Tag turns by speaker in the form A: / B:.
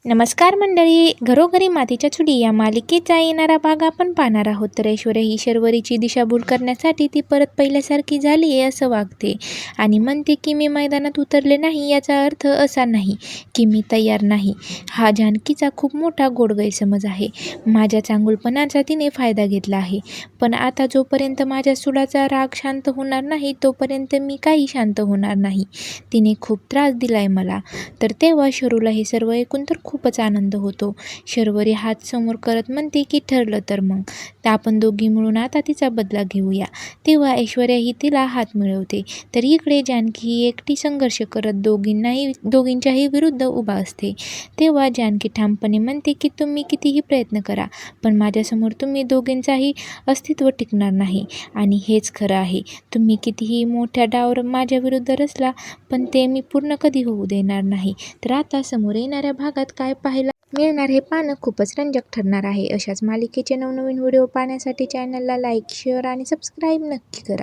A: नमस्कार मंडळी, घरोघरी मातीच्या चुली या मालिकेचा येणारा भाग आपण पाहणार आहोत. तर ऐश्वर्या ही शर्वरीची दिशाभूल करण्यासाठी ती परत पहिल्यासारखी झाली आहे असं वागते आणि म्हणते की मी मैदानात उतरले नाही याचा अर्थ असा नाही की मी तयार नाही. हा जानकीचा खूप मोठा गोड गैरसमज आहे. माझ्या चांगुलपणाचा तिने फायदा घेतला आहे, पण आता जोपर्यंत माझ्या सुडाचा राग शांत होणार नाही तोपर्यंत मी काही शांत होणार नाही. तिने खूप त्रास दिलाय मला. तर तेव्हा शरूला हे सर्व ऐकून तर खूपच आनंद होतो. शर्वरी हात समोर करत म्हणते की ठरलं तर मग आपण दोघी मिळून आता तिचा बदला घेऊया. तेव्हा ऐश्वर्या ही तिला हात मिळवते. तर इकडे जानकी ही एकटी संघर्ष करत दोघींच्याही विरुद्ध उभा असते. तेव्हा जानकी ठामपणे म्हणते की तुम्ही कितीही प्रयत्न करा, पण माझ्यासमोर तुम्ही दोघींचाही अस्तित्व टिकणार नाही. आणि हेच खरं आहे. तुम्ही कितीही मोठ्या डावावर माझ्या विरुद्ध रचला, पण ते मी पूर्ण कधी होऊ देणार नाही. तर आता समोर येणाऱ्या भागात काय पाहायला मिळणार हे पाहणं खूपच रंजक ठरणार आहे. अशाच मालिकेचे नवनवीन व्हिडिओ पाहण्यासाठी चॅनलला लाईक, शेअर आणि सबस्क्राईब नक्की करा.